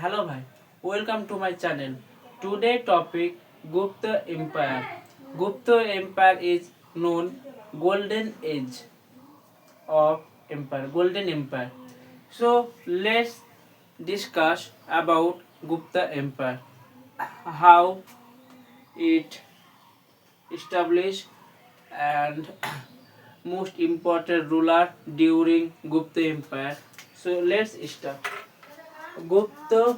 Hello bhai, welcome to my channel. Today topic Gupta Empire. Gupta Empire is known golden age of empire, golden empire. So let's discuss about Gupta Empire, how it established and most important ruler during Gupta Empire. So let's start. Gupta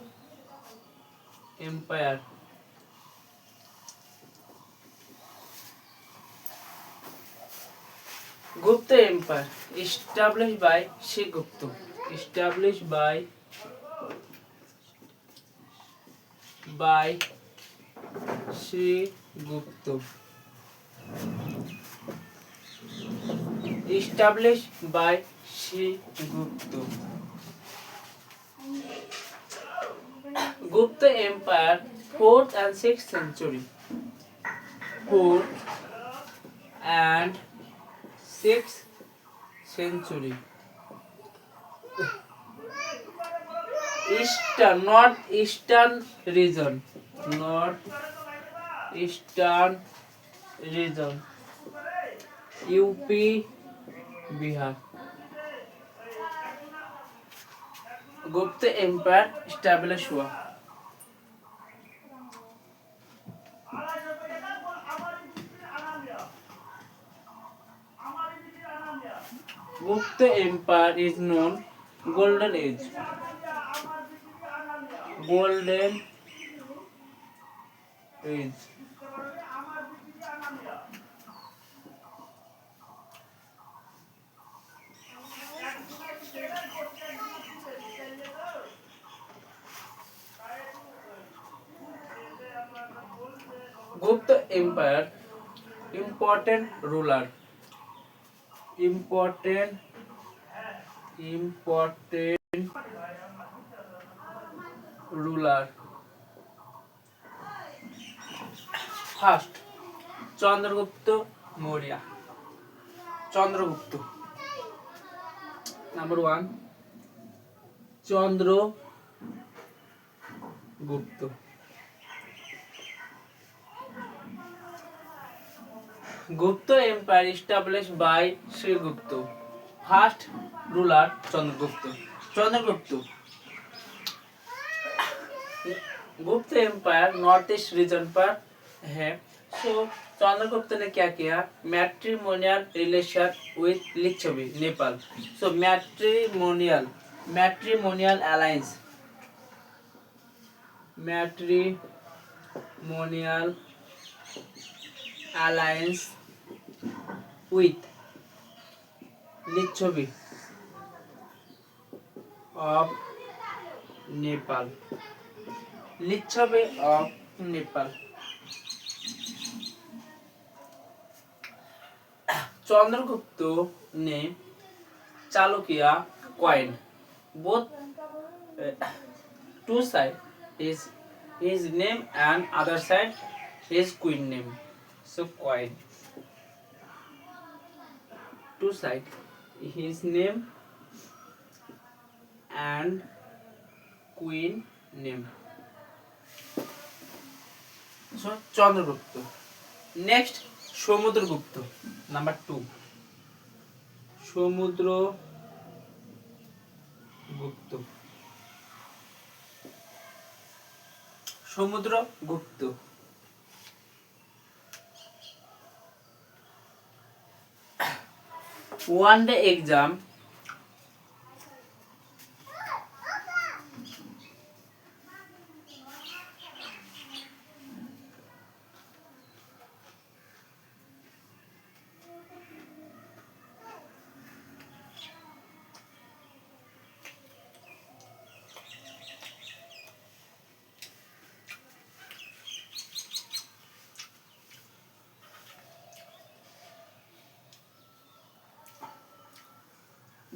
Empire. Gupta Empire established by Shigupta. Established by Sri Gupta. Established by Sri Gupta. Gupta Empire, 4th and 6th century. 4th and 6th century. Northeastern region. Northeastern region. UP, Bihar. Gupta empire establish हुआ. Gupta empire is known golden age. Golden age. Gupta Empire, important ruler. Important ruler. First, Chandragupta Maurya. Chandragupta. Number 1, Chandragupta. Gupta Empire established by Sri Gupta. First ruler Chandragupta. Gupta empire north east region पर है. So Chandragupta ने क्या किया? Matrimonial relation with Licchavi Nepal. So matrimonial alliance with Licchavi of Nepal. Licchavi of Nepal. Chandragupta ने चालू किया coin. Both two side is his name and other side his queen name. So coin. Two side his name and queen name. So Chandragupta. Next Samudragupta. Number 2. Samudragupta. One day exam.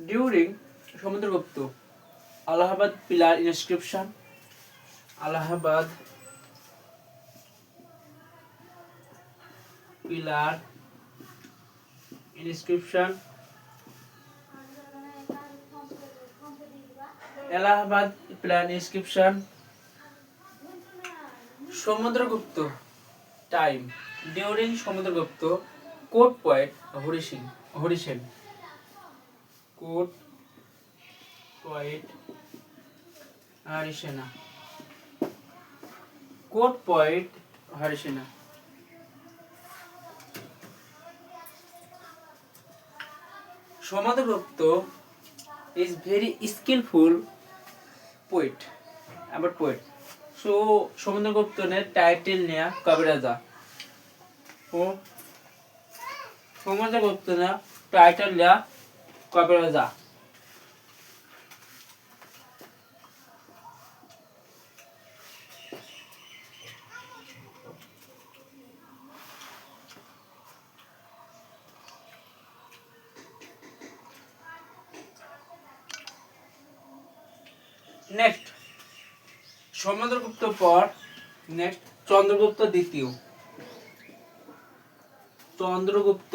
During Samudragupta, Allahabad pillar inscription. Allahabad pillar inscription Allahabad pillar inscription. Samudragupta time during Samudragupta court poet Harisen court poet Harisena court poet Harisena. Samudragupta is very skillful poet about poet. So Samudragupta ने title लिया कबीर राजा। ओ সমুদ্রগুপ্ত ने title लिया कबीर राजा। Next Samudragupta পর next Chandragupta দ্বিতীয়। চন্দ্রগুপ্ত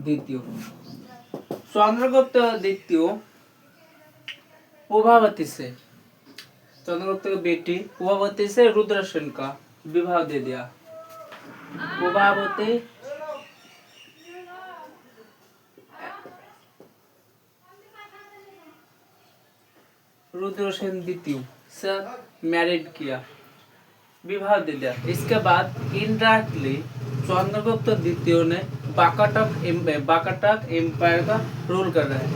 দ্বিতীয় चंद्रगुप्त द्वितीय प्रभावती से चंद्रगुप्त की बेटी प्रभावती से रुद्रसेन का विवाह दे दिया। प्रभावती रुद्रसेन द्वितीय से मैरिड किया, विवाह दे दिया। इसके बाद इनडायरेक्टली चंद्रगुप्त द्वितीय ने बाकाटक एम्पायर का रूल कर रहा है।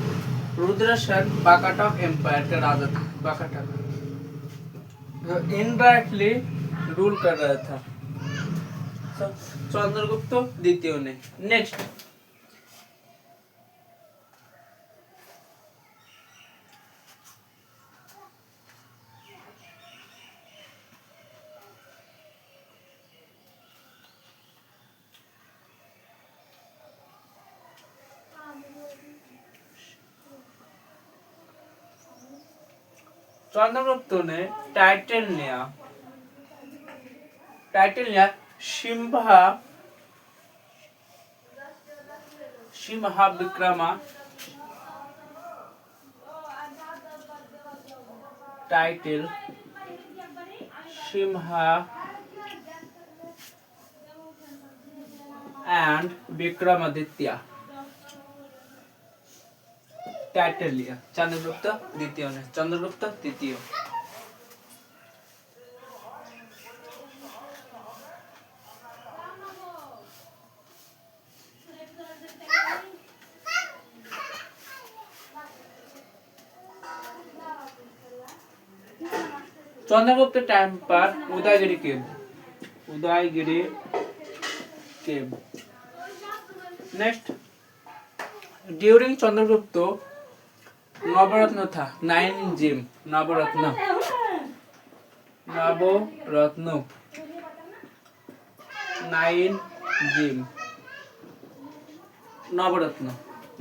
रुद्रसेन बाकाटक एम्पायर का राजा था। बाकाटक इनडायरेक्टली रूल कर रहा था चंद्रगुप्त द्वितीय ने। नेक्स्ट चंद्रगुप्त ने टाइटल लिया Simha Vikrama. Title Simha and Vikramaditya title लिया चंद्रगुप्त द्वितीय ने। चंद्रगुप्त द्वितीय चंद्रगुप्त टाइम पर Udayagiri cave. Next during Chandragupta Navratna था 9 gem Navratna 9 gem Navratna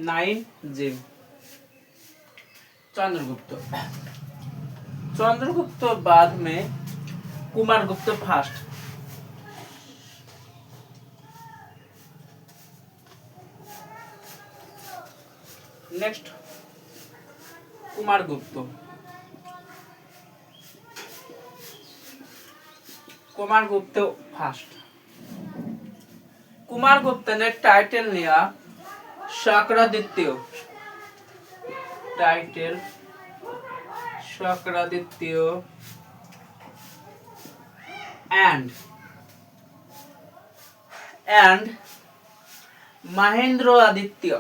9 gem. Chandragupta बाद में Kumaragupta first. Next Kumaragupta first. Kumaragupta ने टाइटल लिया Shakraditya. Title Shakraditya and Mahendra Aditya.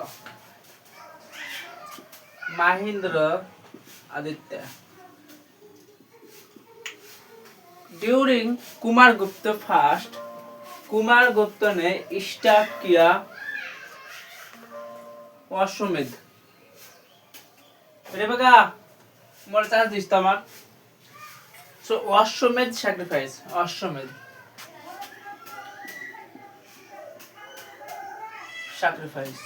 During Kumaragupta first Kumaragupta ने स्टार्ट किया अश्वमेध। रेबेका मोर चार्ज दिस तमार। सो अश्वमेध सैक्रिफाइस अश्वमेध sacrifice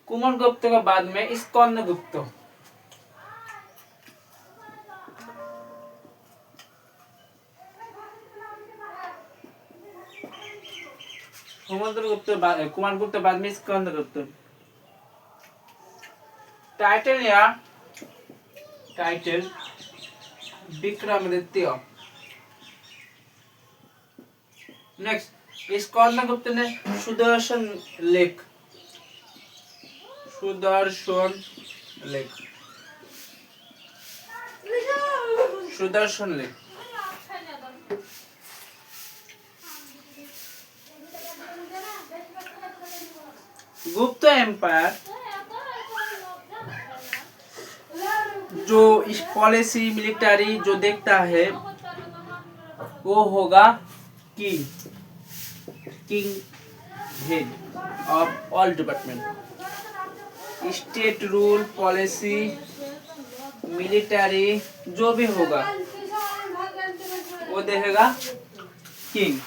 कुमार गुप्त के बाद में स्कंद गुप्त। कुमार गुप्त बाद में स्कंद गुप्त। टाइटल विक्रमादित्य। नेक्स्ट स्कंद गुप्त ने सुदर्शन लेख गुप्त एम्पायर जो इस पॉलिसी मिलिट्री जो देखता है वो होगा king head of all department. State rule policy military जो भी होगा वो देखेगा किंग।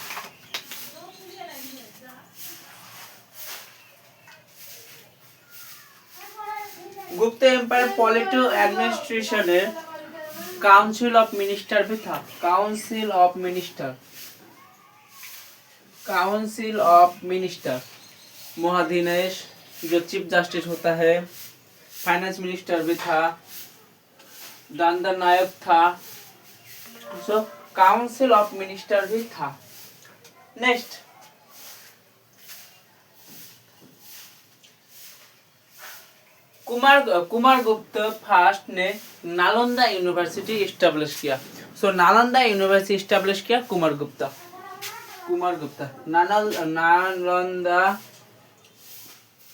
गुप्त एम्पायर पॉलिटिकल एडमिनिस्ट्रेशन है। काउंसिल ऑफ मिनिस्टर भी था। काउंसिल ऑफ मिनिस्टर महाधिनेश जो चीफ जस्टिस होता है। फाइनेंस मिनिस्टर भी था। दंड नायक था। सो काउंसिल ऑफ मिनिस्टर भी था। नेक्स्ट कुमार गुप्त फर्स्ट ने नालंदा यूनिवर्सिटी इस्टेब्लिश किया। सो नालंदा यूनिवर्सिटी इस्टेब्लिश किया कुमार गुप्ता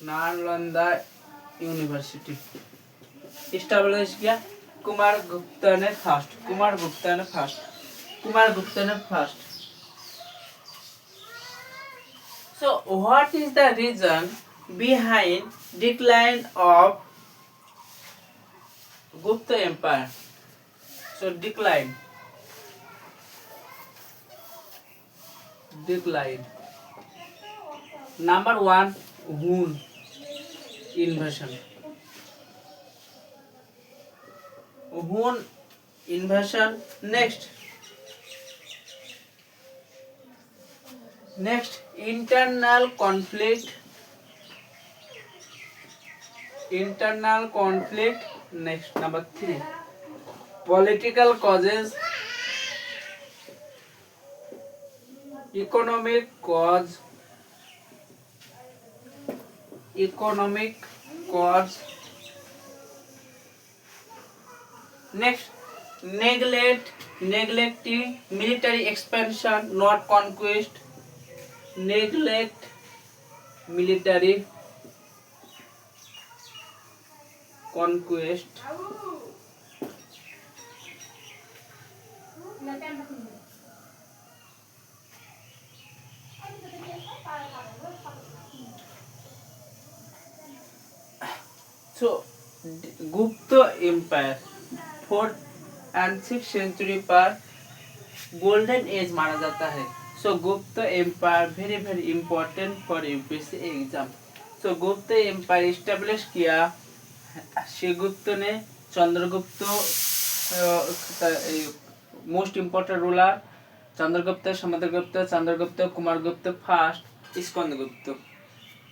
नालंदा यूनिवर्सिटी इस्टेब्लिश किया कुमार गुप्ता ने first. So what is the reason behind decline of Gupta Empire? So decline. Number one, Hun invasion. Next, internal conflict. Next, number three, political causes. Economic cause. Next, neglecting military expansion, not conquest. Neglect military conquest. So Gupta Empire 4th and 6th century पर golden age माना जाता है। So Gupta empire very very important for UPSC exam. So Gupta empire establish किया श्रीगुप्त ने। Chandragupta most important ruler Chandragupta, Samudragupta, Kumaragupta first, Skandagupta.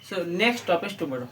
So next topic tomorrow.